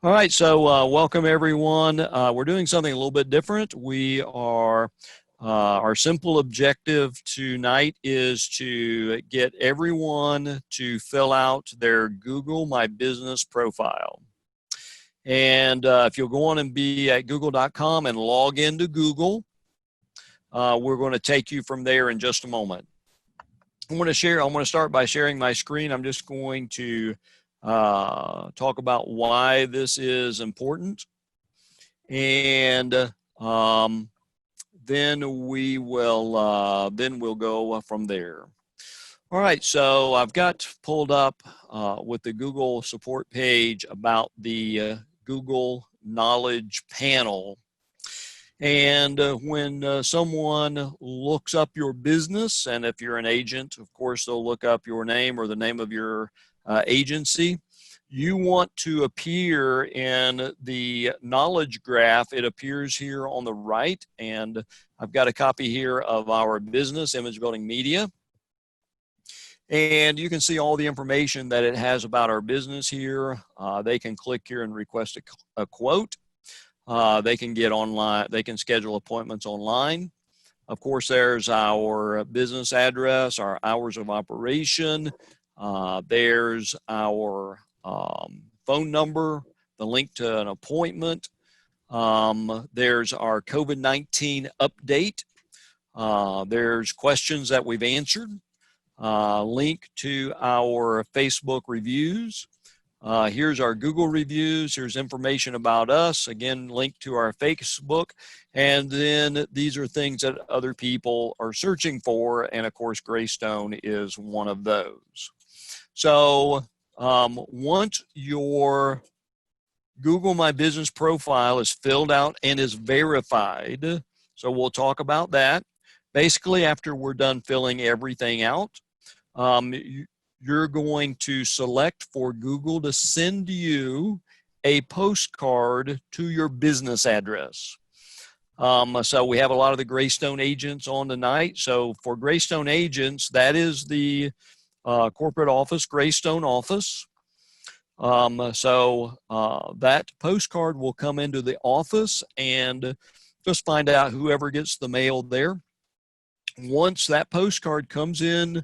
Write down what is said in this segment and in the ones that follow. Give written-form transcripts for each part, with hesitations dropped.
All right, so welcome everyone. We're doing something a little bit different. Our simple objective tonight is to get everyone to fill out their Google My Business profile. And if you'll go on and be at google.com and log into Google, we're going to take you from there in just a moment. I'm going to start by sharing my screen. I'm just going to talk about why this is important, and then we'll go from there. All right, so I've got pulled up with the Google support page about the Google Knowledge Panel. And when someone looks up your business, and if you're an agent, of course, they'll look up your name or the name of your agency. You want to appear in the knowledge graph. It appears here on the right, and I've got a copy here of our business, Image Building Media. And you can see all the information that it has about our business here. They can click here and request a quote. They can get online, they can schedule appointments online. Of course, there's our business address, our hours of operation. There's our phone number, the link to an appointment. There's our COVID-19 update. There's questions that we've answered. Link to our Facebook reviews. Here's our Google reviews. Here's information about us. Again, link to our Facebook. And then these are things that other people are searching for. And of course, Greystone is one of those. So once your Google My Business profile is filled out and is verified, so we'll talk about that. Basically, after we're done filling everything out, you're going to select for Google to send you a postcard to your business address. So we have a lot of the Greystone agents on tonight. So for Greystone agents, that is the corporate office, Greystone office. That postcard will come into the office, and just find out whoever gets the mail there. Once that postcard comes in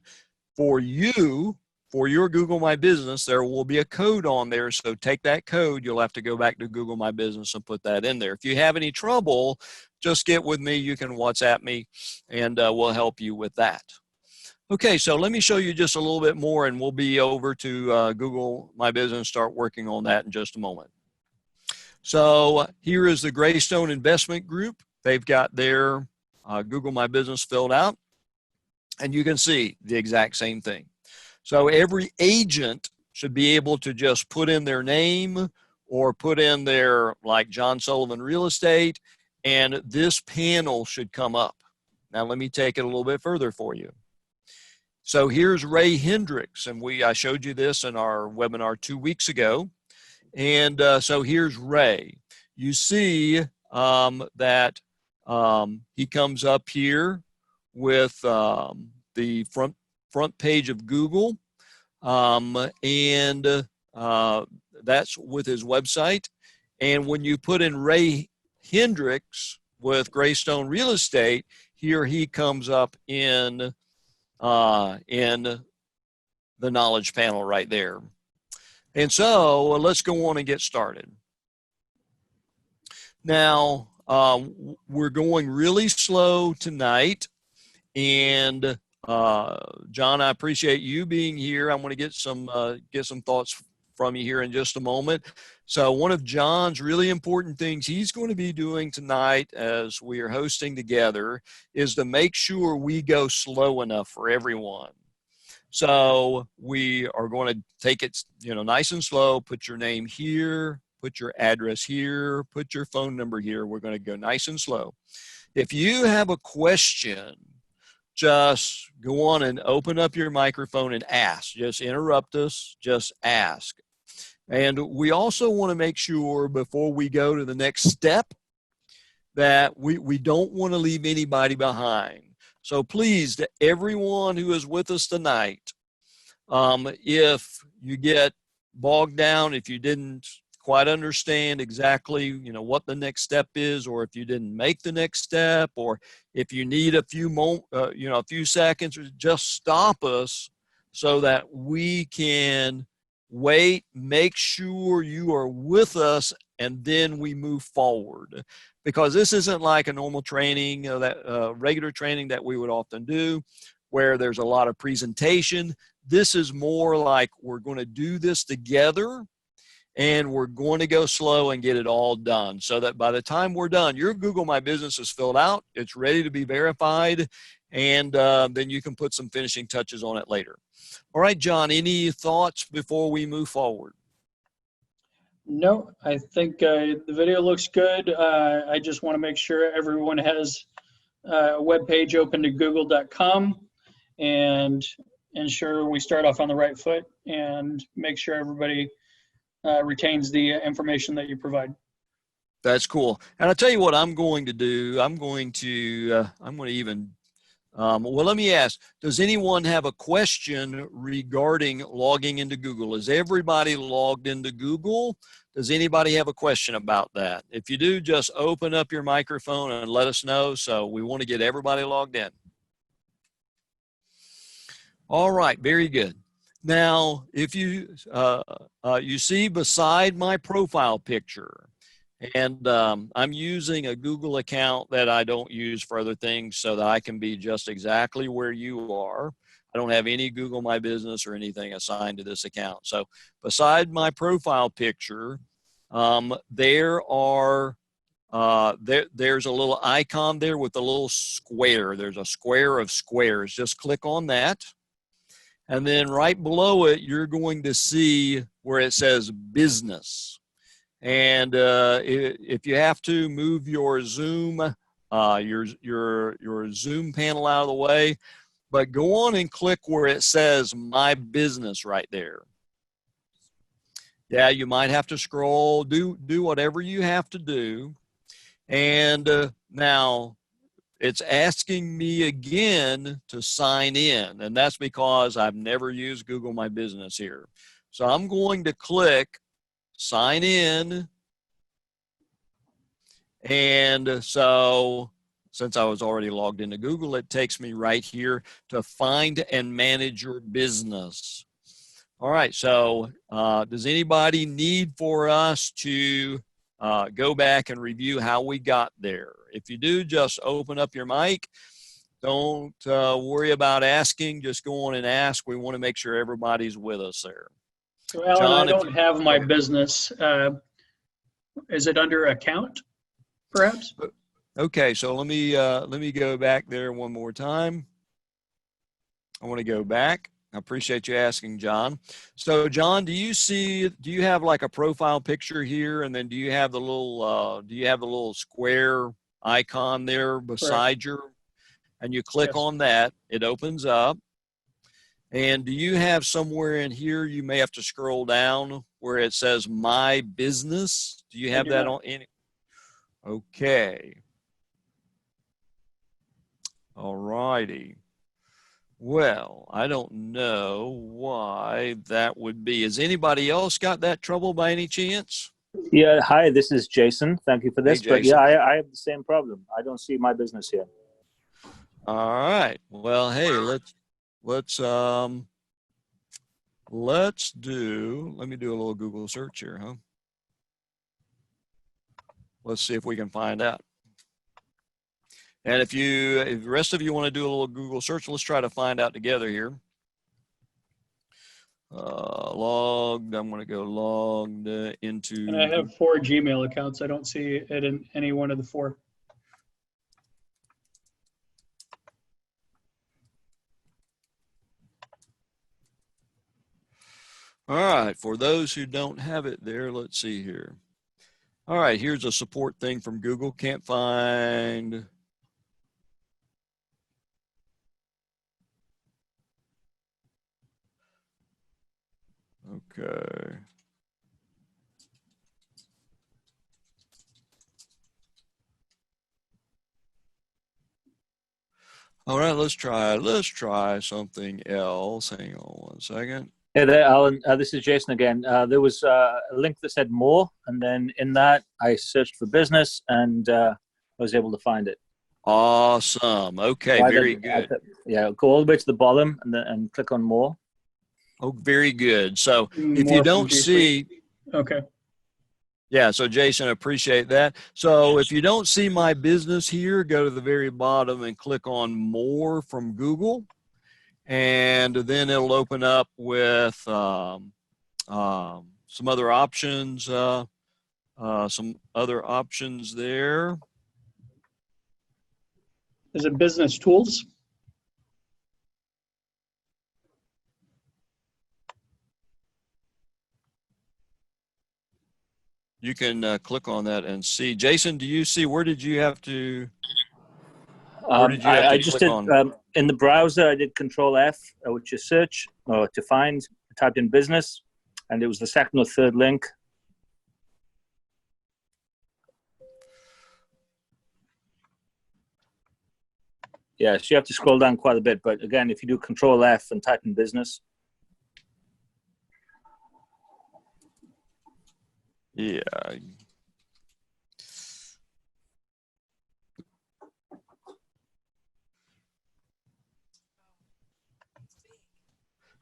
for you, for your Google My Business, there will be a code on there. So take that code. You'll have to go back to Google My Business and put that in there. If you have any trouble, just get with me. You can WhatsApp me, and we'll help you with that. Okay, so let me show you just a little bit more, and we'll be over to Google My Business, start working on that in just a moment. So here is the Greystone Investment Group. They've got their Google My Business filled out, and you can see the exact same thing. So every agent should be able to just put in their name or put in their, like John Sullivan Real Estate, and this panel should come up. Now let me take it a little bit further for you. So here's Ray Hendricks, and I showed you this in our webinar 2 weeks ago. And so here's Ray. You see that he comes up here with the front page of Google, and that's with his website. And when you put in Ray Hendricks with Greystone Real Estate, here he comes up in the knowledge panel right there. And so let's go on and get started. Now, we're going really slow tonight, and John, I appreciate you being here. I'm going to get some thoughts from you here in just a moment. So one of John's really important things he's going to be doing tonight as we are hosting together is to make sure we go slow enough for everyone. So we are going to take it, nice and slow. Put your name here, put your address here, put your phone number here. We're going to go nice and slow. If you have a question, just go on and open up your microphone and ask. Just interrupt us, just ask. And we also want to make sure before we go to the next step that we don't want to leave anybody behind. So please, to everyone who is with us tonight, if you get bogged down, if you didn't quite understand exactly, what the next step is, or if you didn't make the next step, or if you need a few seconds, just stop us so that we can wait, make sure you are with us, and then we move forward. Because this isn't like a normal training, regular training that we would often do, where there's a lot of presentation. This is more like we're going to do this together, and we're going to go slow and get it all done, so that by the time we're done, your Google My Business is filled out, it's ready to be verified, and then you can put some finishing touches on it later. All right, John, any thoughts before we move forward? No, I think the video looks good. I just want to make sure everyone has a web page open to google.com and ensure we start off on the right foot and make sure everybody retains the information that you provide. That's cool. And I'll tell you what I'm going to do. I'm going to even, well, let me ask, does anyone have a question regarding logging into Google? Is everybody logged into Google? Does anybody have a question about that? If you do, just open up your microphone and let us know. So we want to get everybody logged in. All right, very good. Now, if you you see beside my profile picture, and I'm using a Google account that I don't use for other things so that I can be just exactly where you are. I don't have any Google My Business or anything assigned to this account. So beside my profile picture, there's a little icon there with a little square. There's a square of squares. Just click on that. And then right below it, you're going to see where it says business. And if you have to move your Zoom, your Zoom panel out of the way, but go on and click where it says My Business right there. Yeah, you might have to scroll, do whatever you have to do. And now it's asking me again to sign in, and that's because I've never used Google My Business here. So I'm going to click sign in. And so since I was already logged into Google, it takes me right here to find and manage your business. All right, so does anybody need for us to go back and review how we got there? If you do, just open up your mic. Don't worry about asking, just go on and ask. We want to make sure everybody's with us there. So Alan, John, I don't have my business. Is it under account, perhaps? Okay, so let me go back there one more time. I want to go back. I appreciate you asking, John. So John, do you have like a profile picture here, and then do you have the little square icon there beside and you click on that, it opens up. And do you have somewhere in here, you may have to scroll down where it says My Business? Do you have that on any? Okay. All righty. Well, I don't know why that would be. Has anybody else got that trouble by any chance? Yeah, hi, this is Jason. Thank you for this. Hey, but yeah, I have the same problem. I don't see My Business here. All right. Well, hey, let me do a little Google search here, huh? Let's see if we can find out. And if the rest of you want to do a little Google search, let's try to find out together here. Logged, I'm going to go logged into. And I have 4 Gmail accounts. I don't see it in any one of the 4. All right, for those who don't have it there, let's see here. All right, here's a support thing from Google. Can't find. Okay. All right, let's try something else. Hang on one second. Hey there, Alan. This is Jason again. There was a link that said more, and then in that I searched for business, and I was able to find it. Awesome. Okay, So very good. yeah, go all the way to the bottom and click on more. Oh, very good. So if you More from don't G see, Suite. Okay. yeah, so Jason, appreciate that. So if you don't see my business here, go to the very bottom and click on more from Google. And then it'll open up with some other options, there. Is it business tools? You can click on that and see. Jason, do you see, where did you have to I just click did on? in the browser. I did Control F, which is search, or to find. I typed in business, and it was the second or third link. Yeah, so you have to scroll down quite a bit. But again, if you do Control F and type in business. Yeah.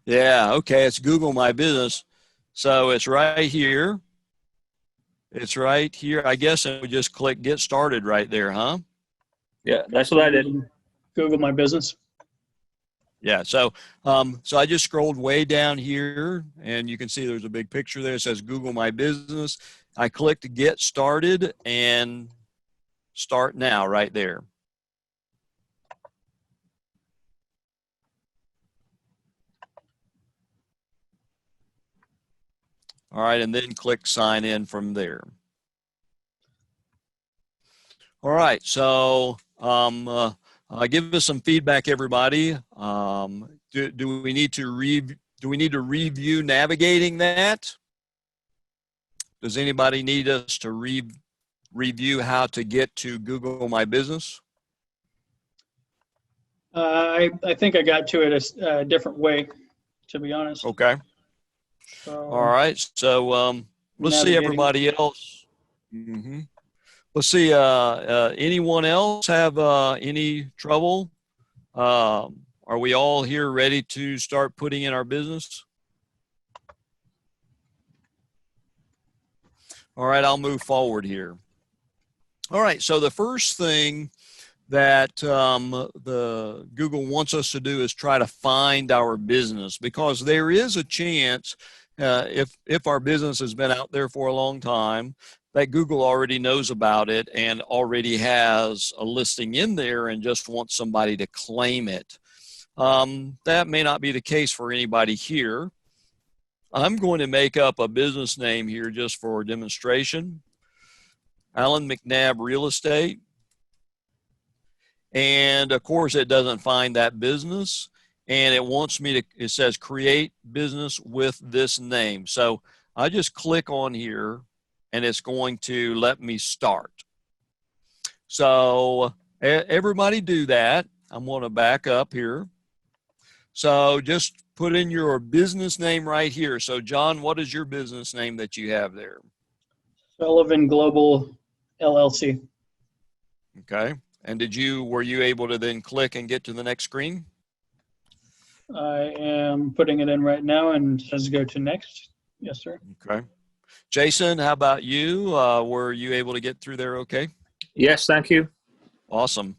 Yeah, okay, it's Google My Business. So it's right here. It's right here. I guess and we just click Get Started right there, huh? Yeah, that's what I did. Google My Business. Yeah, so so I just scrolled way down here, and you can see there's a big picture there. It says Google My Business. I clicked Get Started and Start Now right there. All right, and then click Sign In from there. All right, so give us some feedback, everybody. Do we need to review navigating that? Does anybody need us to review how to get to Google My Business? I think I got to it a different way, to be honest. Okay. So, All right. So let's see everybody else. Let's see. Anyone else have any trouble? Are we all here ready to start putting in our business? All right, I'll move forward here. All right, so the first thing that the Google wants us to do is try to find our business, because there is a chance if our business has been out there for a long time that Google already knows about it and already has a listing in there and just wants somebody to claim it. That may not be the case for anybody here. I'm going to make up a business name here just for demonstration. Alan McNabb Real Estate. And of course it doesn't find that business, and it wants me to, it says create business with this name. So I just click on here and it's going to let me start. So everybody do that. I'm going to back up here. So just put in your business name right here. So John, what is your business name that you have there? Sullivan Global LLC. Okay. And were you able to then click and get to the next screen? I am putting it in right now and says go to next. Yes, sir. Okay. Jason, how about you? Were you able to get through there okay? Yes, thank you. Awesome.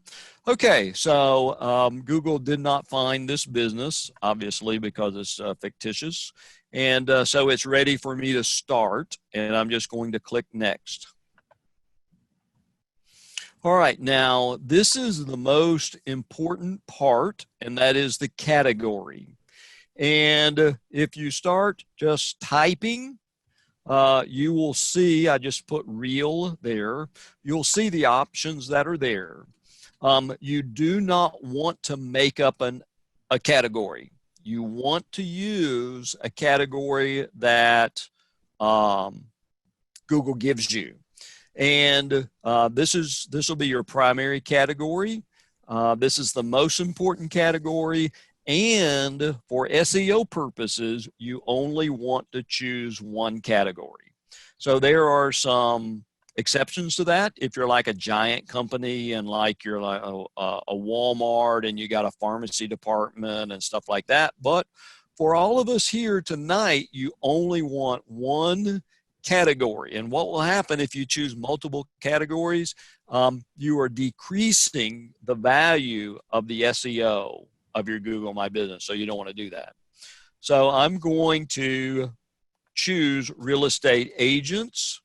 Okay, so Google did not find this business, obviously, because it's fictitious. And so it's ready for me to start, and I'm just going to click next. All right, now this is the most important part, and that is the category. And if you start just typing, you will see, I just put real there, you'll see the options that are there. You do not want to make up a category. You want to use a category that Google gives you. And this will be your primary category. This is the most important category, And for SEO purposes, you only want to choose one category. So there are some exceptions to that. If you're like a giant company and like you're like a Walmart and you got a pharmacy department and stuff like that. But for all of us here tonight, you only want one category. And what will happen if you choose multiple categories? You are decreasing the value of the SEO of your Google My Business. So you don't want to do that. So I'm going to choose real estate agents.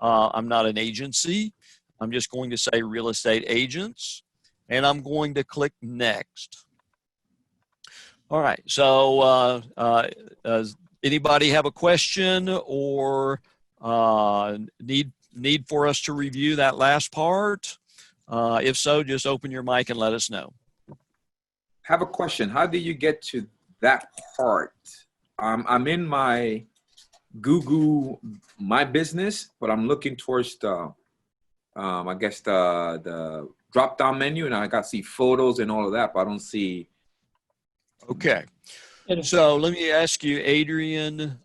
I'm not an agency. I'm just going to say real estate agents, and I'm going to click next. All right. So does anybody have a question or need for us to review that last part? If so, just open your mic and let us know. Have a question. How do you get to that part? I'm in my Google My Business, but I'm looking towards the, I guess the drop-down menu, and I got to see photos and all of that, but I don't see. Okay. So let me ask you, Adrian,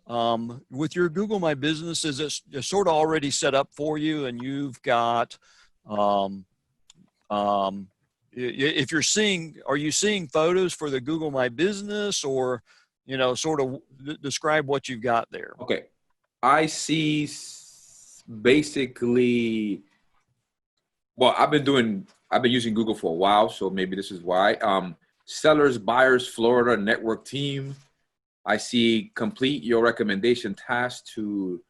with your Google My Business, is it sort of already set up for you, and you've got, if you're seeing, are you seeing photos for the Google My Business, or, you know, sort of describe what you've got there? Okay. I see basically, well, I've been using Google for a while, so maybe this is why. Sellers, buyers, Florida network team. I see complete your recommendation task to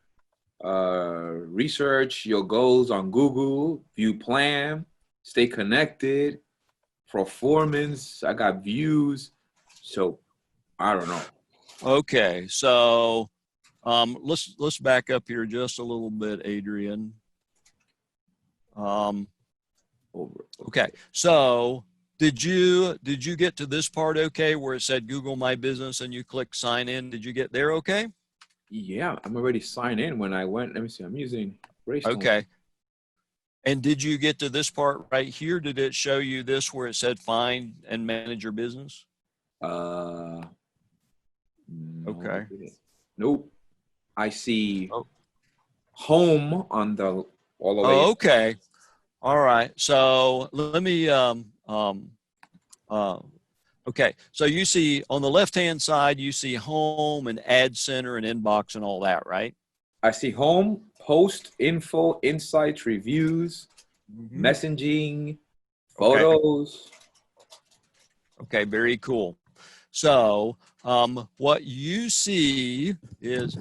research your goals on Google, view plan, stay connected, performance. I got views. So I don't know. Okay. So let's back up here just a little bit, Adrian. Okay. So did you get to this part okay, where it said Google My Business and you click sign in? Did you get there okay? Yeah, I'm already signed in when I went. Let me see. I'm using Greystone. Okay. And did you get to this part right here? Did it show you this where it said find and manage your business? No, Okay. Nope. I see home on the all the way. Oh, okay. All right. So let me okay. So you see on the left-hand side, you see home and ad center and inbox and all that, right? I see home, post, info, insights, reviews, messaging, photos. Okay, very cool. So what you see is,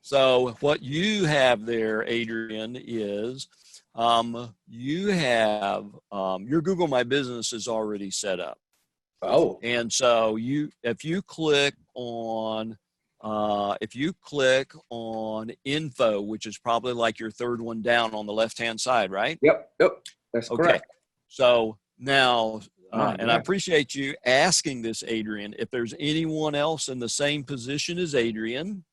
so what you have there, Adrian, is you have your Google My Business is already set up. Oh. And so if you click on info, which is probably like your third one down on the left-hand side, right? Yep. That's correct. So now, and yeah. I appreciate you asking this, Adrian. If there's anyone else in the same position as Adrian,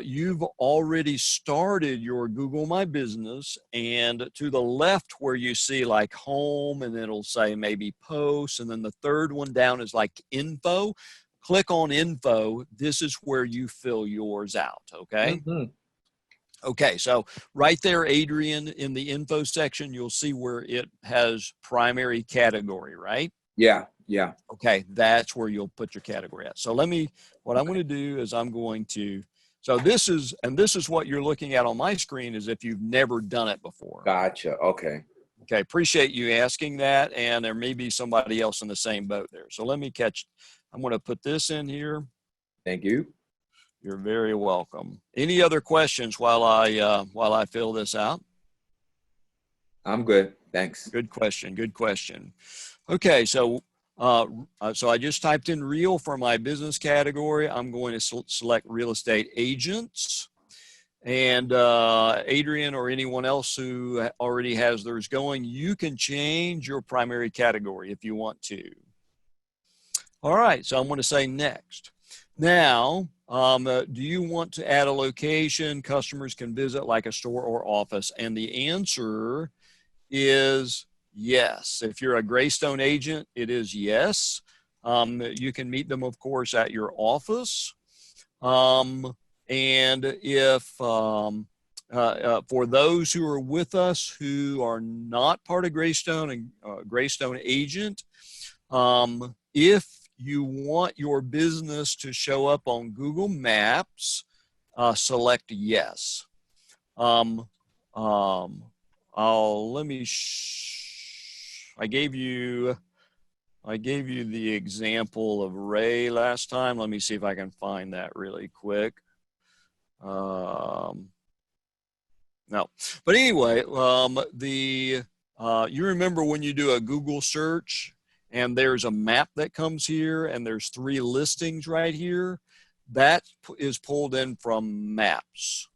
you've already started your Google My Business, and to the left where you see like home, and then it'll say maybe posts, and then the third one down is like info. Click on info. This is where you fill yours out, okay? Okay, so right there, Adrian, in the info section, you'll see where it has primary category, right? Yeah. Okay, that's where you'll put your category at. So what I'm going to do is I'm going to, so this is what you're looking at on my screen, is if you've never done it before. Gotcha. Okay. Okay, appreciate you asking that, and there may be somebody else in the same boat there. So I'm going to put this in here. Thank you. You're very welcome. Any other questions while I fill this out? I'm good. Thanks. Good question. Good question. Okay, so I just typed in real for my business category. I'm going to select real estate agents, and Adrian or anyone else who already has theirs going, you can change your primary category if you want to. All right, so I'm going to say next. Now, do you want to add a location customers can visit, like a store or office? And the answer is yes. If you're a Greystone agent, it is yes. You can meet them, of course, at your office. And if for those who are with us who are not part of Greystone and Greystone agent, if you want your business to show up on Google Maps, select yes. I gave you the example of Ray last time. Let me see if I can find that really quick. No, but anyway, you remember when you do a Google search and there's a map that comes here and there's 3 listings right here, that is pulled in from Maps.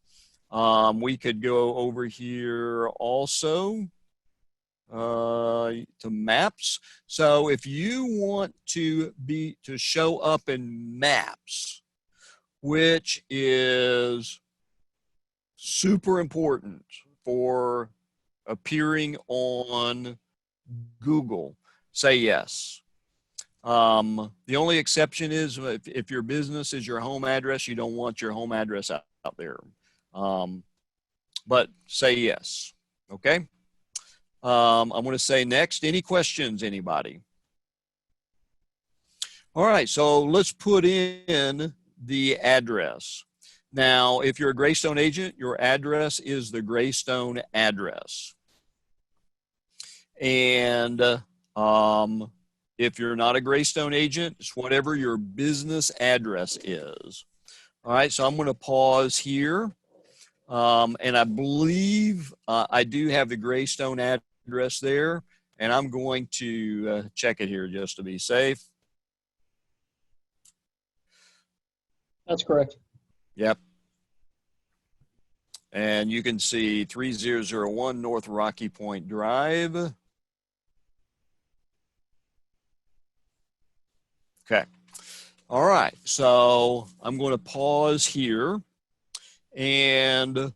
We could go over here also to Maps. So if you want to show up in Maps, which is super important for appearing on Google, say yes. The only exception is if your business is your home address, you don't want your home address out there. But say yes. Okay. I'm going to say next. Any questions, anybody? All right. So let's put in the address. Now, if you're a Greystone agent, your address is the Greystone address. And if you're not a Greystone agent, it's whatever your business address is. All right, so I'm going to pause here. And I believe I do have the Greystone address there. And I'm going to check it here just to be safe. That's correct. Yep. And you can see 3001 North Rocky Point Drive. Okay. All right. So I'm going to pause here and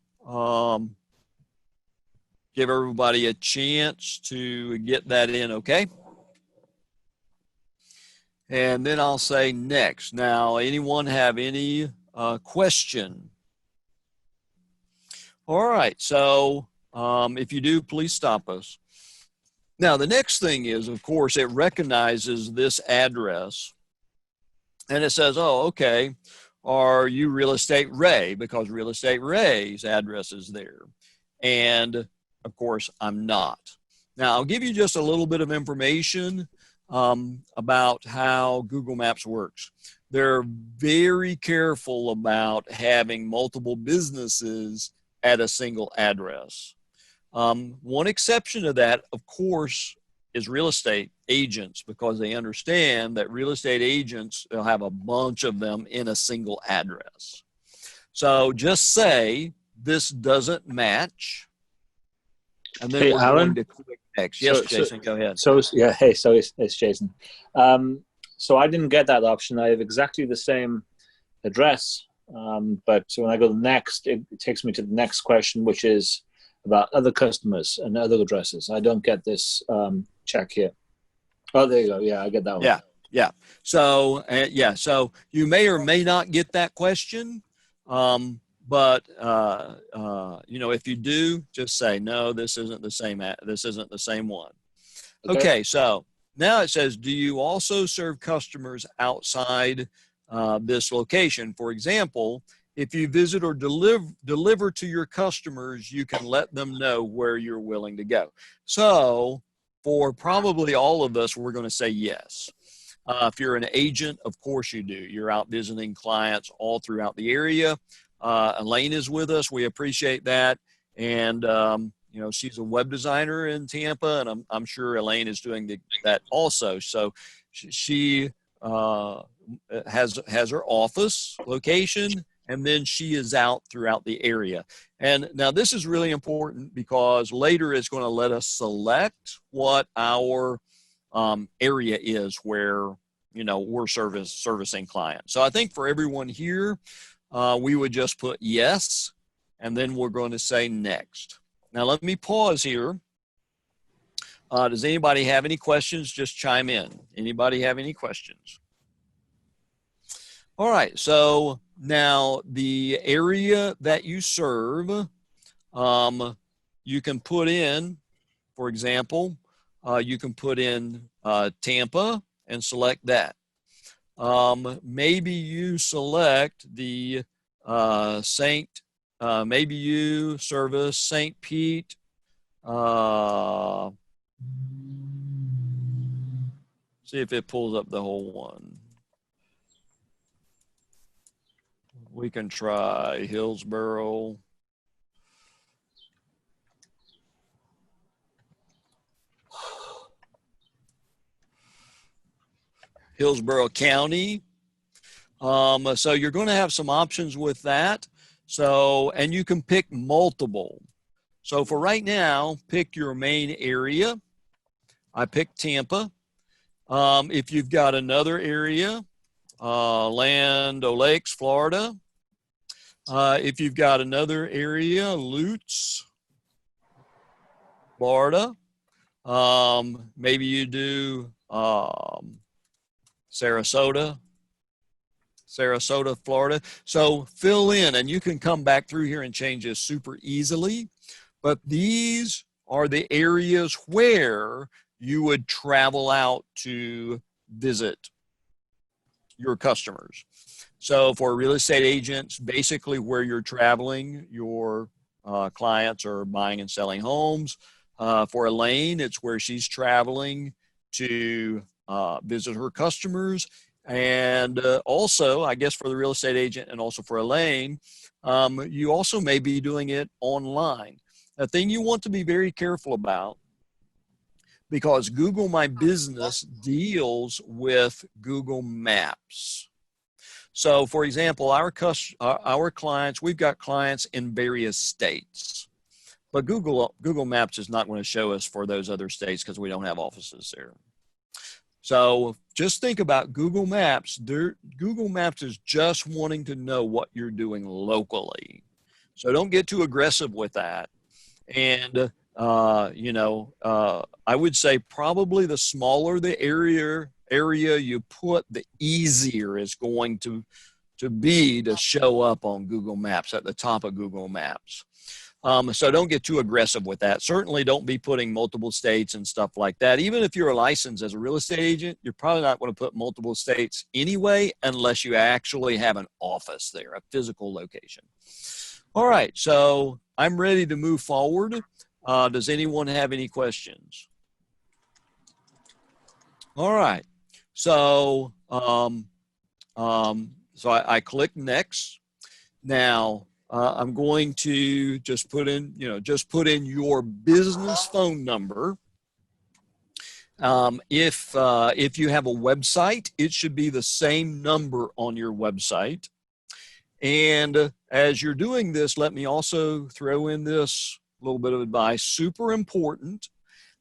give everybody a chance to get that in, okay? And then I'll say next. Now, anyone have any question? All right, so if you do, please stop us. Now, the next thing is, of course, it recognizes this address. And it says, oh, okay, are you Real Estate Ray? Because Real Estate Ray's address is there. And, of course, I'm not. Now, I'll give you just a little bit of information about how Google Maps works. They're very careful about having multiple businesses at a single address. One exception to that, of course, is real estate agents, because they understand that real estate agents will have a bunch of them in a single address. So just say this doesn't match, and then we're Alan, going to click next. Yes, Jason, go ahead. So yeah, hey, so it's Jason. So I didn't get that option. I have exactly the same address, but when I go to next, it takes me to the next question, which is about other customers and other addresses. I don't get this check here. Oh, there you go. Yeah, I get that one. Yeah. So so you may or may not get that question, but if you do, just say no. This isn't the same. This isn't the same one. Okay. So now it says, do you also serve customers outside this location? For example, if you visit or deliver to your customers, you can let them know where you're willing to go. So for probably all of us, we're going to say yes. If you're an agent, of course you do. You're out visiting clients all throughout the area. Elaine is with us. We appreciate that. And, she's a web designer in Tampa, and I'm sure Elaine is doing that also. So she has her office location, and then she is out throughout the area. And now this is really important because later it's going to let us select what our area is where, we're servicing clients. So I think for everyone here, we would just put yes, and then we're going to say next. Now let me pause here Does anybody have any questions? Just chime in. Anybody have any questions? All right, so now the area that you serve, you can put in, for example, you can put in Tampa and select that. Maybe you select the maybe you service St. Pete, see if it pulls up the whole one. We can try Hillsborough. Hillsborough County. So you're going to have some options with that. So, and you can pick multiple. So for right now, pick your main area. I picked Tampa. If you've got another area, Land O'Lakes, Florida. If you've got another area, Lutz, Florida. Maybe you do Sarasota, Florida. So fill in, and you can come back through here and change this super easily. But these are the areas where you would travel out to visit your customers. So for real estate agents, basically where you're traveling, your clients are buying and selling homes. For Elaine, it's where she's traveling to visit her customers. And also, I guess for the real estate agent and also for Elaine, you also may be doing it online. The thing you want to be very careful about, because Google My Business deals with Google Maps. So for example, our clients, we've got clients in various states, but Google Maps is not going to show us for those other states because we don't have offices there. So just think about Google Maps. Google Maps is just wanting to know what you're doing locally. So don't get too aggressive with that. And, I would say probably the smaller the area you put, the easier it's going to be to show up on Google Maps, at the top of Google Maps. So don't get too aggressive with that. Certainly don't be putting multiple states and stuff like that. Even if you're licensed as a real estate agent, you're probably not going to put multiple states anyway, unless you actually have an office there, a physical location. All right, so I'm ready to move forward. Does anyone have any questions? All right, so I click next. Now I'm going to just put in your business phone number. If you have a website, it should be the same number on your website. And as you're doing this, let me also throw in this little bit of advice. Super important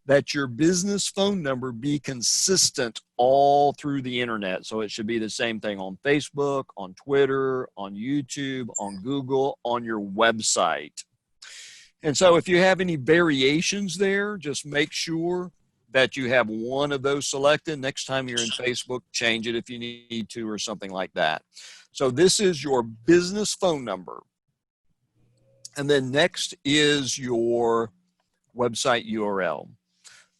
that your business phone number be consistent all through the internet. So it should be the same thing on Facebook, on Twitter, on YouTube, on Google, on your website. And so if you have any variations there, just make sure that you have one of those selected. Next time you're in Facebook, change it if you need to or something like that. So this is your business phone number. And then next is your website URL.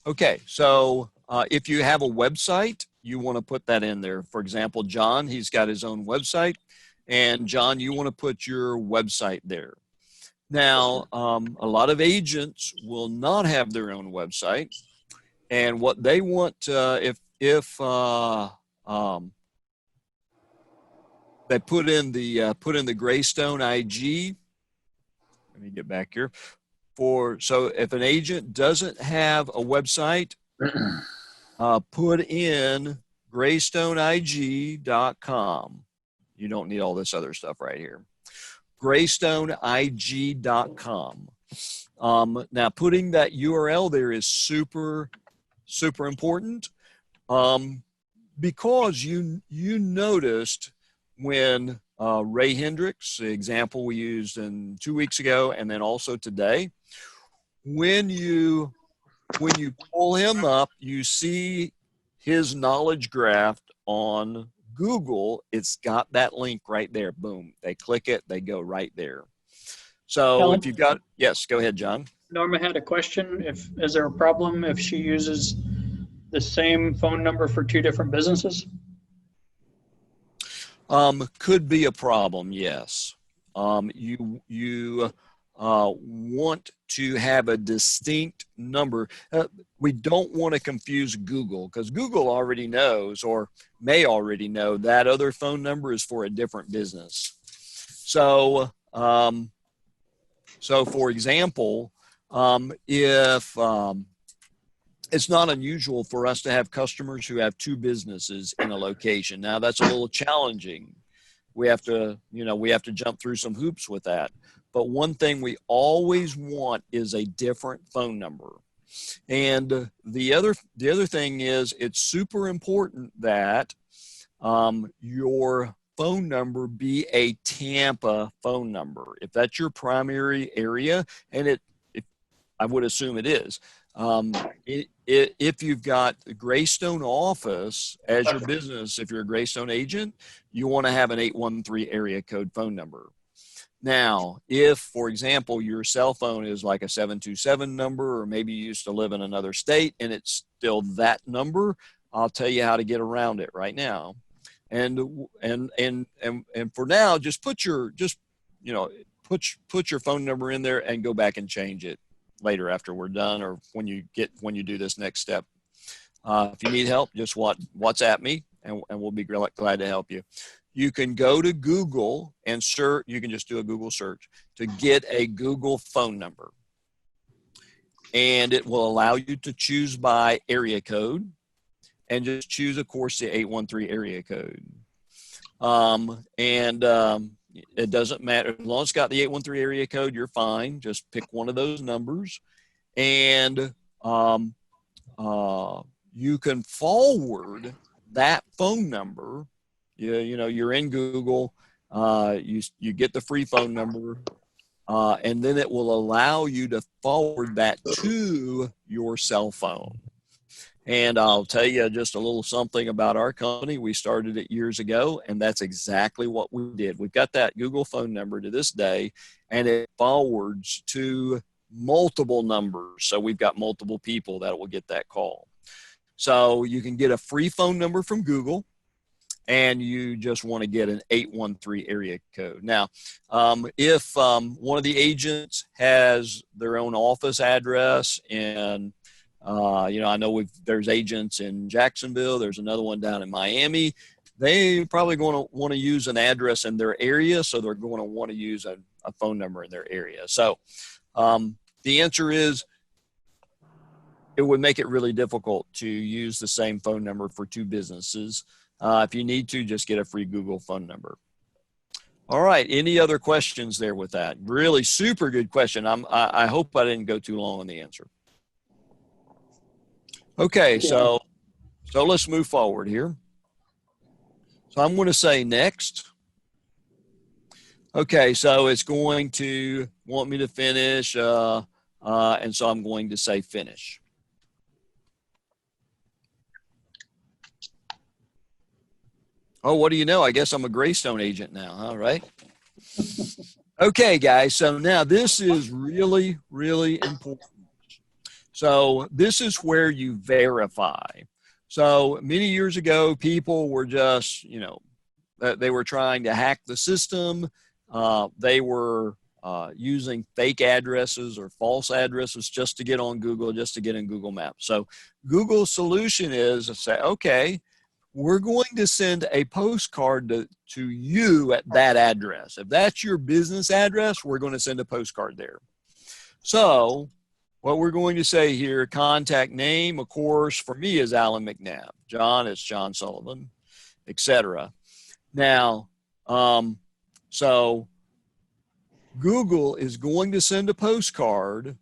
Okay, so if you have a website, you want to put that in there. For example, John, he's got his own website. And John, you want to put your website there. Now, a lot of agents will not have their own website. And what they want, if they put in the Greystone IG, let me get back here. So if an agent doesn't have a website, put in greystoneig.com. You don't need all this other stuff right here. greystoneig.com. Now putting that URL there is super, super important, because you noticed when Ray Hendricks, the example we used 2 weeks ago, and then also today, when you when you pull him up, you see his knowledge graph on Google. It's got that link right there. Boom. They click it, they go right there. So Alan? if you've got, yes, go ahead, John. Norma had a question. Is there a problem if she uses the same phone number for two different businesses? Could be a problem, yes. You want to have a distinct number. We don't want to confuse Google, because Google already knows, or may already know, that other phone number is for a different business. So, for example, if it's not unusual for us to have customers who have two businesses in a location. Now that's a little challenging. We have to jump through some hoops with that. But one thing we always want is a different phone number. And the other thing is, it's super important that your phone number be a Tampa phone number. If that's your primary area, and I would assume it is. If you've got the Greystone office as your business, if you're a Greystone agent, you want to have an 813 area code phone number. Now, if, for example, your cell phone is like a 727 number, or maybe you used to live in another state and it's still that number, I'll tell you how to get around it right now. And for now, just put your phone number in there and go back and change it later after we're done, or when you do this next step. If you need help, just WhatsApp me, and we'll be glad to help you. You can go to Google and search. You can just do a Google search to get a Google phone number, and it will allow you to choose by area code, and just choose, of course, the 813 area code. It doesn't matter. As long as it's got the 813 area code, you're fine. Just pick one of those numbers, and you can forward that phone number. You're in Google. You get the free phone number, and then it will allow you to forward that to your cell phone. And I'll tell you just a little something about our company. We started it years ago, and that's exactly what we did. We've got that Google phone number to this day, and it forwards to multiple numbers. So we've got multiple people that will get that call. So you can get a free phone number from Google, and you just want to get an 813 area code. Now, if one of the agents has their own office address, and I know there's agents in Jacksonville, there's another one down in Miami, they probably going to want to use an address in their area, so they're going to want to use a phone number in their area. So the answer is, it would make it really difficult to use the same phone number for two businesses. If you need to, just get a free Google phone number. All right. Any other questions there with that? Really super good question. I hope I didn't go too long on the answer. Okay. So let's move forward here. So I'm going to say next. Okay. So it's going to want me to finish. And so I'm going to say finish. Oh, what do you know? I guess I'm a Greystone agent now. All right. Okay, guys. So now this is really, really important. So this is where you verify. So many years ago, people were just, they were trying to hack the system. They were using fake addresses or false addresses just to get on Google, just to get in Google Maps. So Google's solution is to say, okay, we're going to send a postcard to you at that address. If that's your business address, we're going to send a postcard there. So what we're going to say here, contact name, of course, for me is Alan McNabb. John is John Sullivan, etc. Now, so Google is going to send a postcard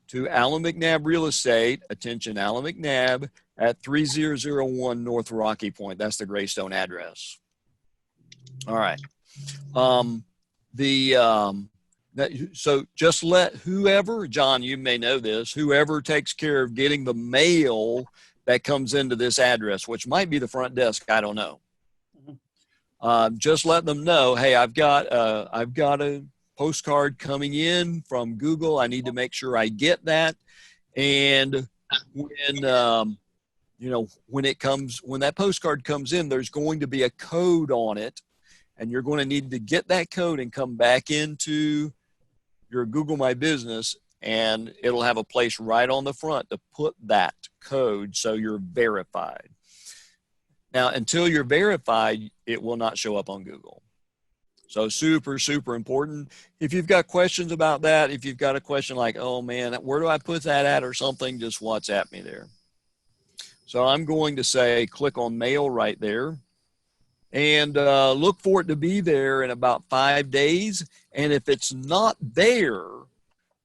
to Alan McNabb Real Estate, attention Alan McNabb, at 3001 North Rocky Point. That's the Greystone address. All right. So just let whoever, John, you may know this, whoever takes care of getting the mail that comes into this address, which might be the front desk, I don't know. Just let them know, hey, I've got a postcard coming in from Google. I need to make sure I get that. And when when that postcard comes in, there's going to be a code on it, and you're going to need to get that code and come back into your Google My Business, and it'll have a place right on the front to put that code so you're verified. Now, until you're verified, it will not show up on Google. So super, super important. If you've got questions about that, if you've got a question like, oh man, where do I put that at or something, just WhatsApp me there. So I'm going to say, click on mail right there and look for it to be there in about 5 days. And if it's not there,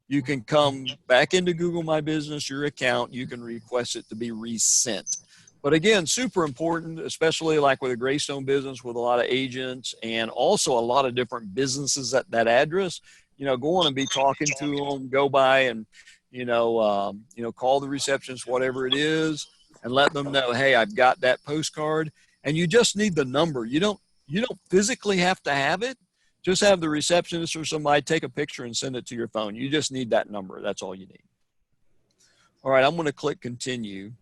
you can come back into Google My Business, your account, you can request it to be resent. But again, super important, especially like with a Greystone business with a lot of agents and also a lot of different businesses at that address. Go on and be talking to them, go by and, call the receptionist, whatever it is, and let them know, hey, I've got that postcard. And you just need the number. You don't physically have to have it. Just have the receptionist or somebody take a picture and send it to your phone. You just need that number. That's all you need. All right, I'm going to click continue.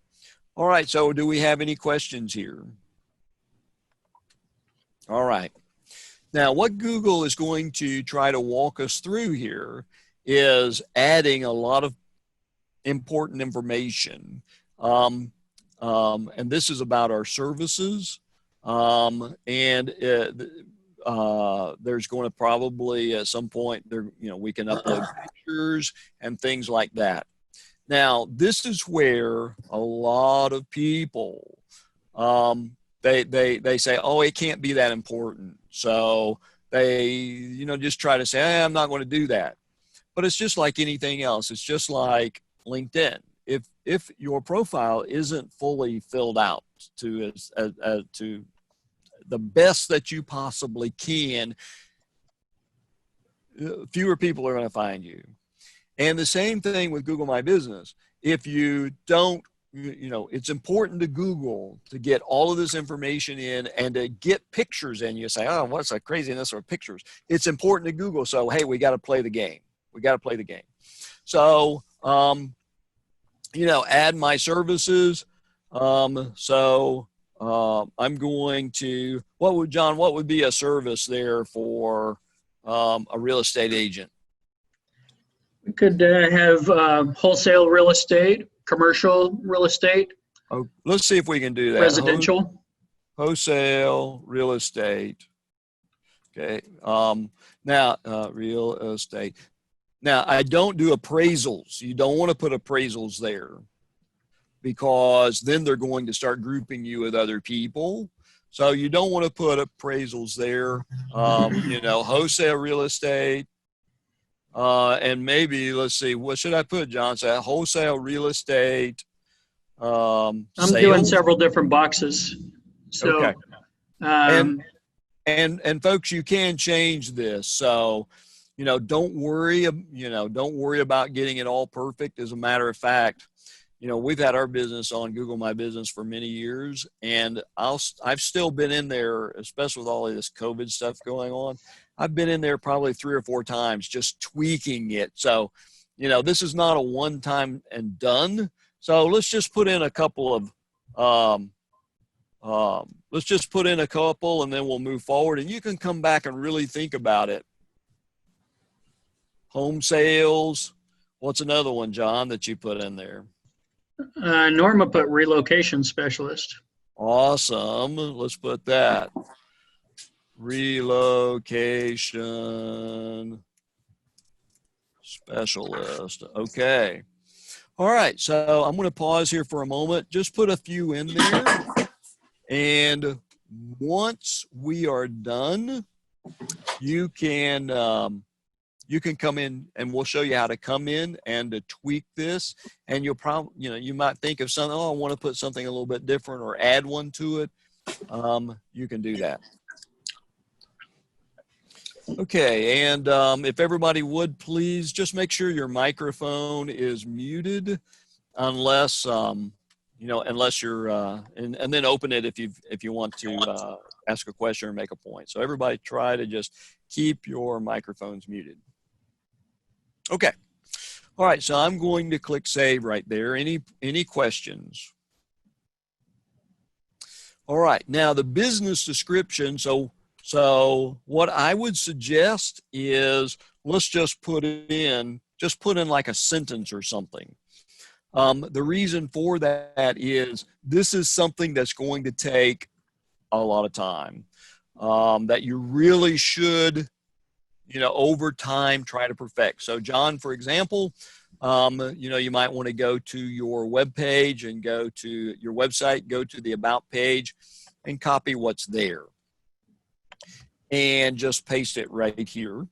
All right, so do we have any questions here? All right. Now, what Google is going to try to walk us through here is adding a lot of important information. And this is about our services. There's going to probably at some point there, we can upload pictures and things like that. Now, this is where a lot of people, they say, oh, it can't be that important. So they, just try to say, hey, I'm not going to do that. But it's just like anything else. It's just like LinkedIn. If your profile isn't fully filled out to the best that you possibly can, fewer people are going to find you. And the same thing with Google My Business. If you don't, it's important to Google to get all of this information in and to get pictures in. You say, oh, what's that craziness or pictures? It's important to Google. So, hey, we got to play the game. So, add my services. I'm going to, what would be a service there for a real estate agent? We could have wholesale real estate, commercial real estate. Oh, let's see if we can do that. Residential. Wholesale real estate. Okay. Now, real estate. Now, I don't do appraisals. You don't want to put appraisals there because then they're going to start grouping you with other people. So you don't want to put appraisals there. Wholesale real estate. And maybe, let's see, what should I put, John? So wholesale real estate. I'm sales. doing several different boxes. So, okay. And folks, you can change this. So, don't worry about getting it all perfect. As a matter of fact, we've had our business on Google My Business for many years, and I've still been in there, especially with all of this COVID stuff going on. I've been in there probably 3 or 4 times just tweaking it. So, this is not a one-time and done. So let's just put in a couple of, and then we'll move forward, and you can come back and really think about it. Home sales. What's another one, John, that you put in there? Norma put relocation specialist. Awesome. Let's put that. Relocation specialist. Okay. All right. So I'm going to pause here for a moment. Just put a few in there. And once we are done, you can come in and we'll show you how to come in and to tweak this. And you'll probably, you might think of something, oh, I want to put something a little bit different or add one to it. You can do that. Okay, and if everybody would please just make sure your microphone is muted, unless unless you're and then open it if you want to ask a question or make a point. So everybody try to just keep your microphones muted. Okay. All right, so I'm going to click save right there. Any questions? All right, now the business description. So what I would suggest is let's just put in like a sentence or something. The reason for that is this is something that's going to take a lot of time, that you really should, over time try to perfect. So John, for example, you might want to go to your web page and go to your website, go to the About page and copy what's there and just paste it right here.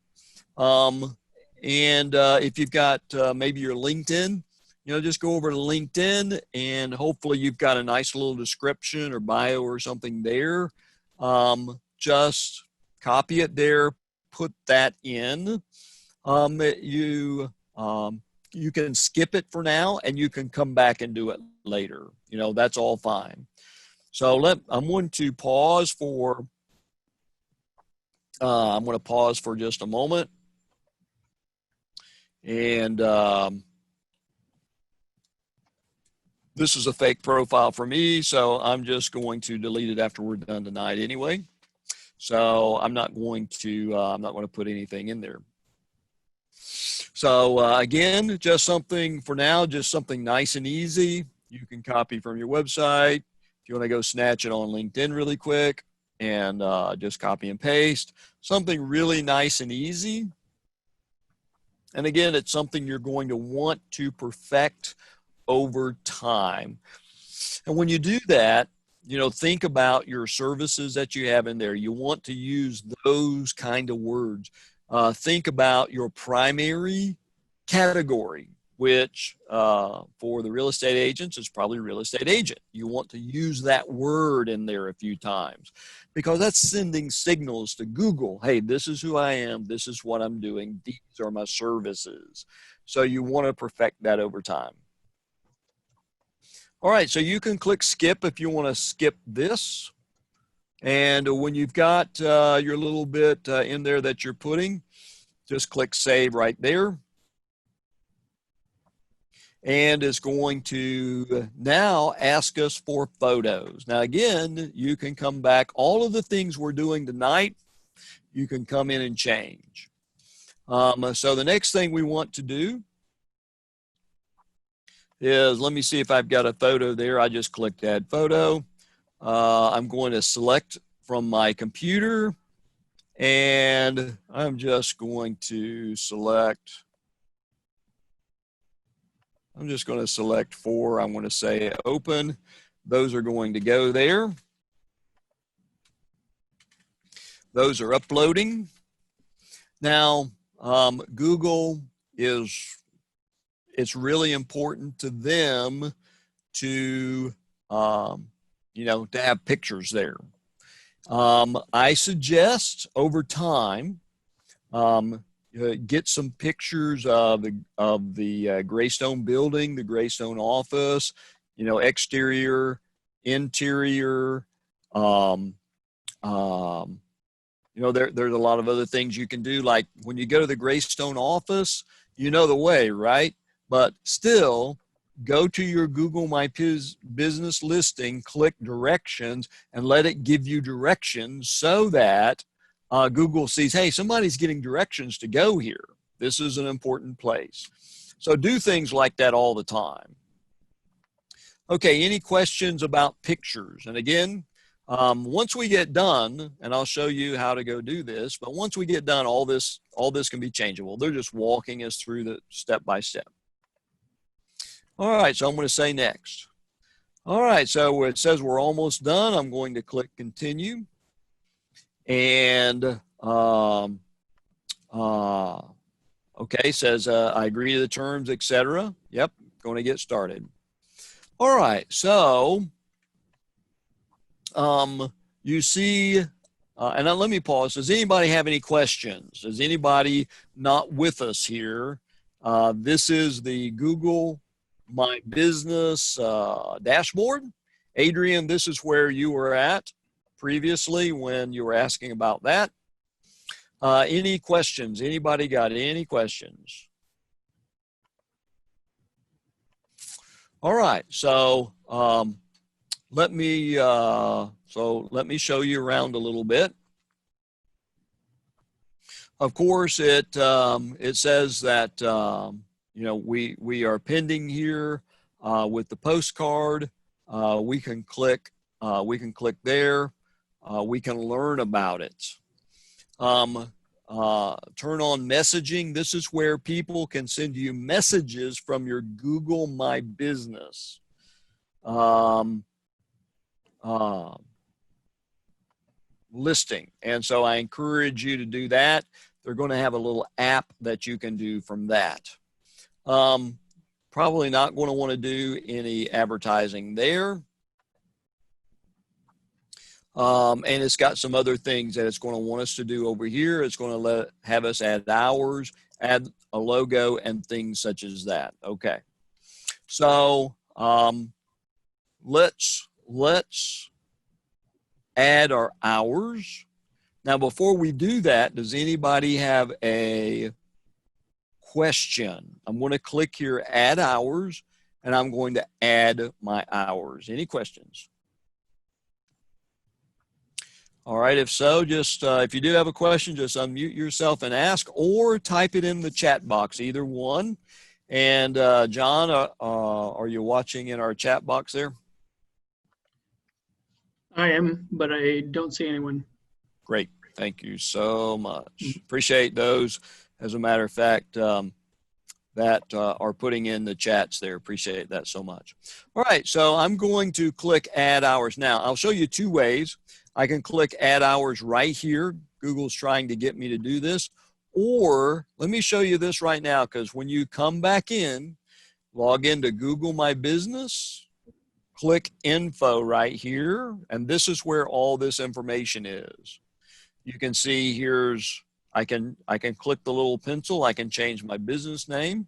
If you've got maybe your LinkedIn, just go over to LinkedIn and hopefully you've got a nice little description or bio or something there. Just copy it there, put that in. You can skip it for now and you can come back and do it later. That's all fine. So I'm going to pause for just a moment. And this is a fake profile for me, so I'm just going to delete it after we're done tonight anyway. So I'm not going to put anything in there. So again, just something for now, just something nice and easy. You can copy from your website. If you want to go snatch it on LinkedIn really quick and just copy and paste. Something really nice and easy. And again, it's something you're going to want to perfect over time. And when you do that, think about your services that you have in there. You want to use those kind of words. Think about your primary category, which for the real estate agents is probably real estate agent. You want to use that word in there a few times because that's sending signals to Google. Hey, this is who I am. This is what I'm doing. These are my services. So you want to perfect that over time. All right, so you can click skip if you want to skip this. And when you've got your little bit in there that you're putting, just click save right there. And it's going to now ask us for photos. Now, again, you can come back. All of the things we're doing tonight, you can come in and change. So the next thing we want to do is, let me see if I've got a photo there. I just clicked add photo. I'm going to select from my computer and I'm just going to select, I'm just going to select 4. I'm going to say open. Those are going to go there. Those are uploading. Now, Google it's really important to them to, to have pictures there. I suggest over time, get some pictures of the Greystone building, the Greystone office, exterior, interior. There's a lot of other things you can do. Like when you go to the Greystone office, you know the way, right? But still, go to your Google My Business listing, click directions, and let it give you directions so that Google sees, hey, somebody's getting directions to go here. This is an important place. So do things like that all the time. Okay, any questions about pictures? And again, once we get done, and I'll show you how to go do this, but once we get done, all this can be changeable. They're just walking us through the step by step. All right, so I'm going to say next. All right, so it says we're almost done. I'm going to click continue. And, okay, says I agree to the terms, etc. Yep, going to get started. All right, so you see And now let me pause. Does anybody have any questions? Is anybody not with us here? This is the Google My Business dashboard. Adrian, this is where you were at previously when you were asking about that. Any questions? Anybody got any questions? All right, so let me show you around a little bit. Of course, it says that you know, we are pending here with the postcard. We can click there. We can learn about it. Turn on messaging. This is where people can send you messages from your Google My Business. Listing. And so I encourage you to do that. They're going to have a little app that you can do from that. Probably not going to want to do any advertising there. And it's got some other things that it's going to want us to do over here. It's going to have us add hours, add a logo, and things such as that. Okay. So let's add our hours. Now, before we do that, does anybody have a question? I'm going to click here, add hours, and I'm going to add my hours. Any questions? All right, if so, just if you do have a question, just unmute yourself and ask, or type it in the chat box, either one. And John, are you watching in our chat box there? I am, but I don't see anyone. Great. Thank you so much. Appreciate those. As a matter of fact, that are putting in the chats there. Appreciate that so much. All right, so I'm going to click add hours now. I'll show you two ways. I can click add hours right here. Google's trying to get me to do this. Or let me show you this right now, because when you come back in, log into Google My Business, click info right here, and this is where all this information is. You can see I can click the little pencil. I can change my business name.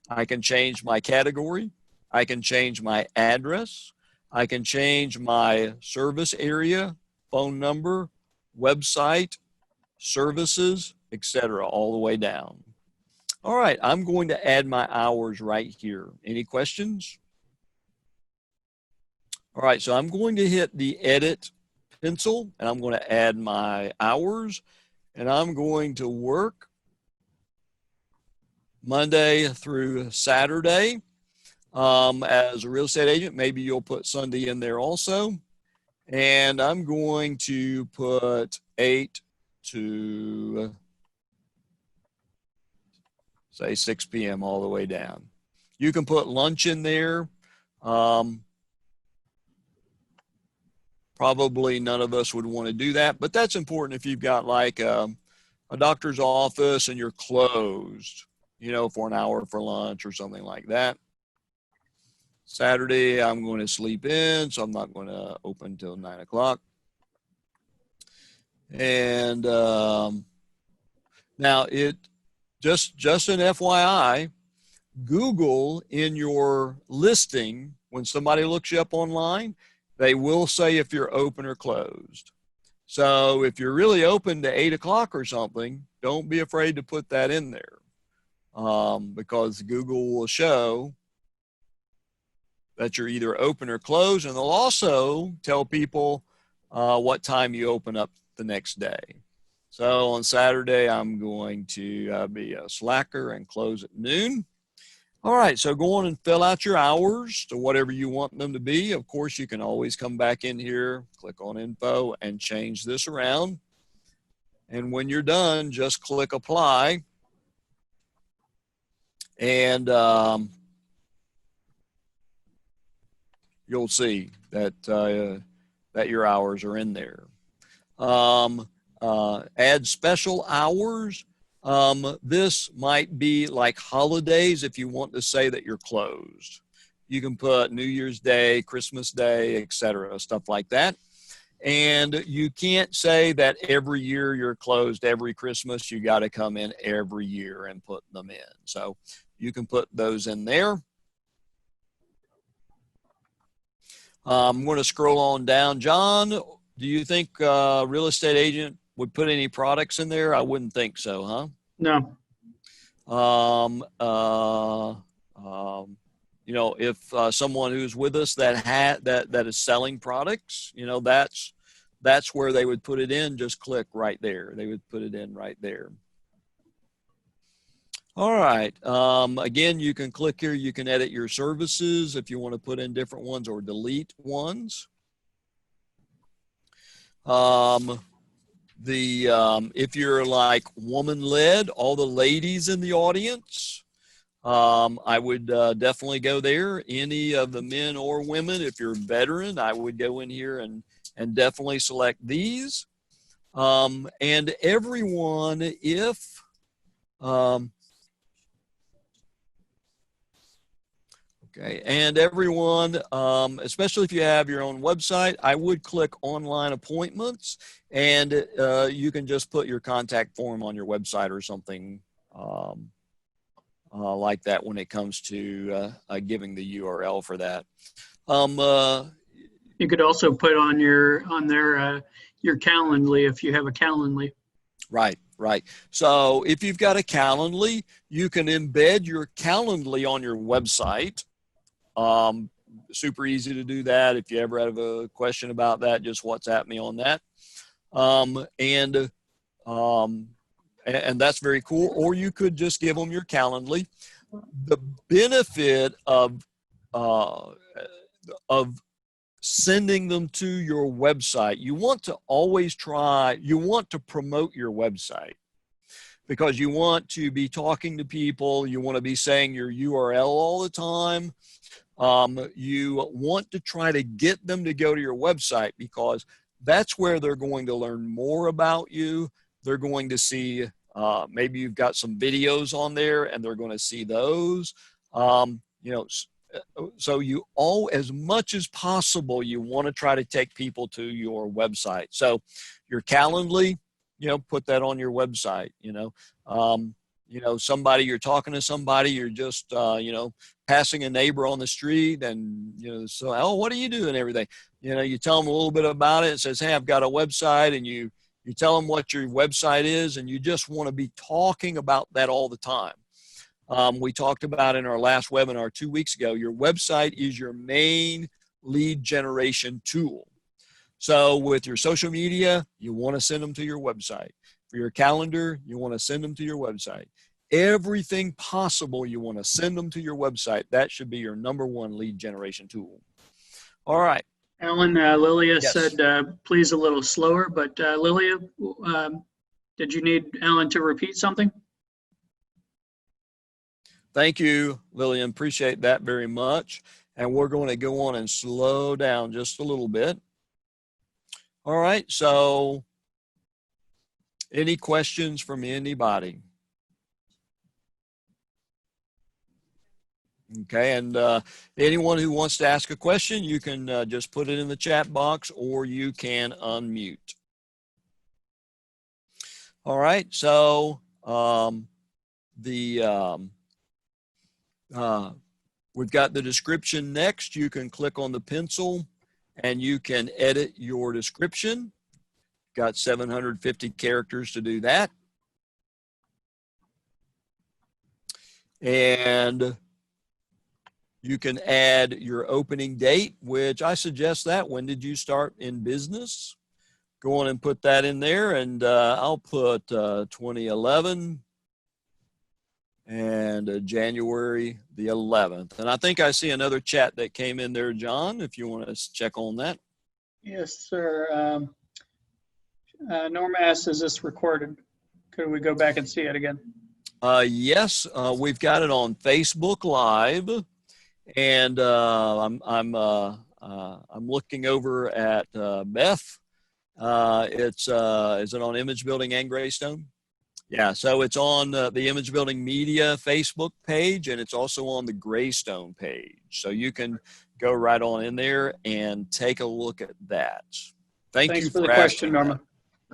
I can change my category. I can change my address. I can change my service area, phone number, website, services, etc., all the way down. All right, I'm going to add my hours right here. Any questions? All right, so I'm going to hit the edit pencil, and I'm going to add my hours, and I'm going to work Monday through Saturday. As a real estate agent, maybe you'll put Sunday in there also. And I'm going to put 8 to, say, 6 p.m. all the way down. You can put lunch in there. Probably none of us would want to do that, but that's important if you've got like a doctor's office and you're closed, you know, for an hour for lunch or something like that. Saturday, I'm going to sleep in, so I'm not going to open until 9 o'clock. And now it just an FYI, Google in your listing, when somebody looks you up online, they will say if you're open or closed. So if you're really open to 8 o'clock or something, don't be afraid to put that in there, because Google will show that you're either open or closed, and they'll also tell people what time you open up the next day. So on Saturday, I'm going to be a slacker and close at noon. All right, so go on and fill out your hours to whatever you want them to be. Of course, you can always come back in here, click on info, and change this around. And when you're done, just click apply. And you'll see that that your hours are in there. Add special hours. This might be like holidays if you want to say that you're closed. You can put New Year's Day, Christmas Day, etc., stuff like that. And you can't say that every year you're closed, every Christmas. You got to come in every year and put them in. So you can put those in there. I'm going to scroll on down. John, do you think real estate agent would put any products in there? I wouldn't think so, huh? No. You know, if someone who's with us that is selling products, you know, that's where they would put it in. Just click right there. They would put it in right there. All right. Again, you can click here. You can edit your services if you want to put in different ones or delete ones. If you're like woman-led, all the ladies in the audience, I would definitely go there. Any of the men or women, if you're a veteran, I would go in here and definitely select these. And everyone, if okay, and everyone, especially if you have your own website, I would click online appointments, and you can just put your contact form on your website or something like that when it comes to giving the URL for that. You could also put on your Calendly if you have a Calendly. Right, right. So if you've got a Calendly, you can embed your Calendly on your website. Super easy to do that. If you ever have a question about that, just WhatsApp me on that. And that's very cool. Or you could just give them your Calendly. The benefit of sending them to your website, you want to always you want to promote your website, because you want to be talking to people. You want to be saying your URL all the time. You want to try to get them to go to your website, because that's where they're going to learn more about you. They're going to see, maybe you've got some videos on there, and they're going to see those. You know, so as much as possible, you want to try to take people to your website. So your Calendly, you know, put that on your website. You know, you're talking to somebody, you're just, passing a neighbor on the street, and, so, oh, what do you do and everything? You tell them a little bit about it. It says, hey, I've got a website, and you tell them what your website is, and you just want to be talking about that all the time. We talked about in our last webinar 2 weeks ago, your website is your main lead generation tool. So with your social media, you want to send them to your website. For your calendar, you want to send them to your website. Everything possible, you want to send them to your website. That should be your #1 lead generation tool. All right. Alan, Lilia Yes. said, please a little slower, but Lilia, did you need Alan to repeat something? Thank you, Lillian. Appreciate that very much. And we're going to go on and slow down just a little bit. All right. So any questions from anybody? Okay. And anyone who wants to ask a question, you can just put it in the chat box, or you can unmute. All right. So we've got the description next. You can click on the pencil and you can edit your description. Got 750 characters to do that. And you can add your opening date, which I suggest that. When did you start in business? Go on and put that in there, and I'll put 2011. And January the 11th. And I think I see another chat that came in there, John, if you want to check on that. Yes, sir. Norma asks, is this recorded? Could we go back and see it again? Yes, we've got it on Facebook Live, and I'm looking over at Beth. Is it on Image Building and Greystone? Yeah, so it's on the Image Building Media Facebook page, and it's also on the Greystone page. So you can go right on in there and take a look at that. Thank Thanks you for the asking question, that. Norma.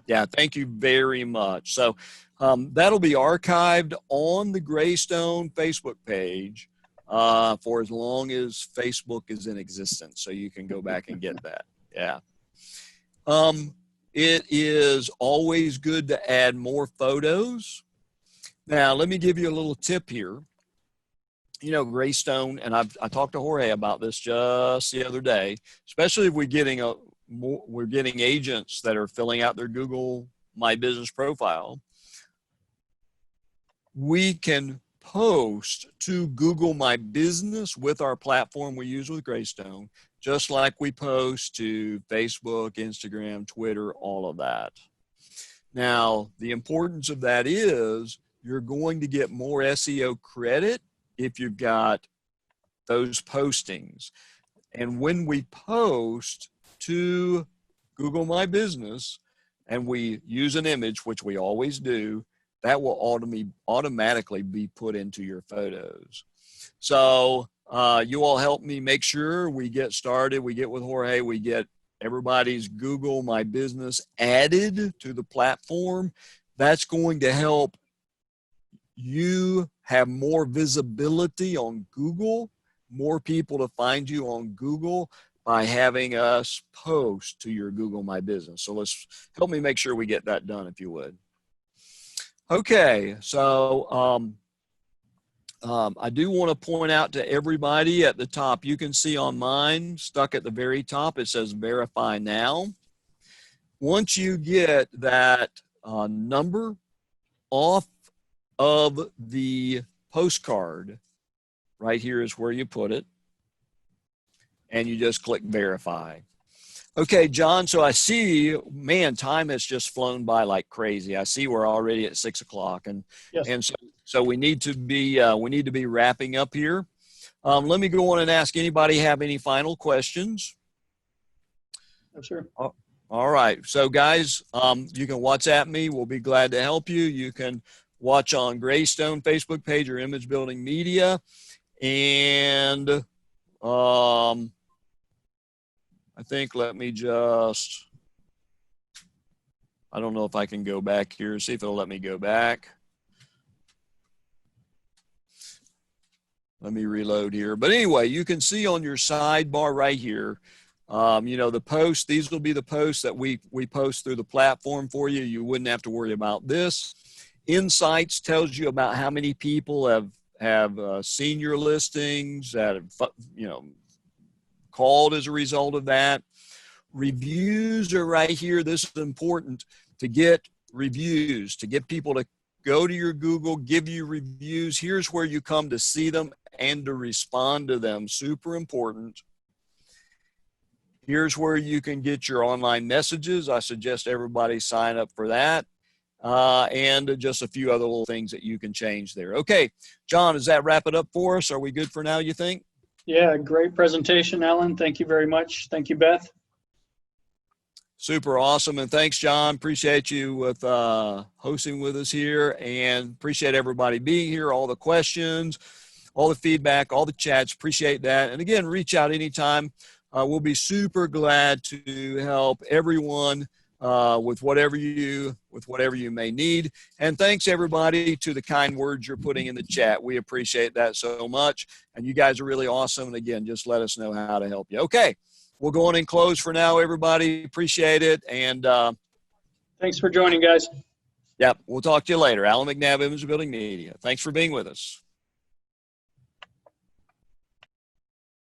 Yeah, thank you very much. So that'll be archived on the Greystone Facebook page for as long as Facebook is in existence. So you can go back and get that. Yeah. It is always good to add more photos. Now, let me give you a little tip here. You know, Greystone, and I talked to Jorge about this just the other day, especially if we're getting agents that are filling out their Google My Business profile. We can post to Google My Business with our platform we use with Greystone, just like we post to Facebook, Instagram, Twitter, all of that. Now, the importance of that is you're going to get more SEO credit if you've got those postings. And when we post to Google My Business and we use an image, which we always do, that will automatically be put into your photos. So you all help me make sure we get started. We get with Jorge, we get everybody's Google My Business added to the platform. That's going to help you have more visibility on Google, more people to find you on Google by having us post to your Google My Business. So let's help me make sure we get that done, if you would. Okay, so I do want to point out to everybody at the top, you can see on mine, stuck at the very top, it says verify now. Once you get that number off of the postcard, right here is where you put it, and you just click verify. Okay, John, so I see, man, time has just flown by like crazy. I see we're already at 6 o'clock, and Yes. and so we need to be wrapping up here. Let me go on and ask anybody have any final questions. Yes, sir. All right, so guys, you can WhatsApp me. We'll be glad to help you. You can watch on Greystone Facebook page or Image Building Media, and I think let me just, I don't know if I can go back here, see if it'll let me go back. Let me reload here. But anyway, you can see on your sidebar right here, you know, the posts, these will be the posts that we post through the platform for you. You wouldn't have to worry about this. Insights tells you about how many people have seen your listings, that have, you know, called as a result of that. Reviews are right here. This is important to get reviews, to get people to go to your Google, give you reviews. Here's where you come to see them and to respond to them. Super important. Here's where you can get your online messages. I suggest everybody sign up for that. And just a few other little things that you can change there. Okay, John, does that wrap it up for us? Are we good for now, you think? Yeah, great presentation, Alan. Thank you very much. Thank you, Beth. Super awesome. And thanks, John. Appreciate you with hosting with us here, and appreciate everybody being here, all the questions, all the feedback, all the chats. Appreciate that. And again, reach out anytime. We'll be super glad to help everyone with whatever you may need. And thanks everybody to the kind words you're putting in the chat. We appreciate that so much. And you guys are really awesome. And again, just let us know how to help you. Okay. We'll go on and close for now, everybody. Appreciate it. And Thanks for joining, guys. yep, we'll talk to you later. Alan McNabb, Image Building Media. Thanks for being with us.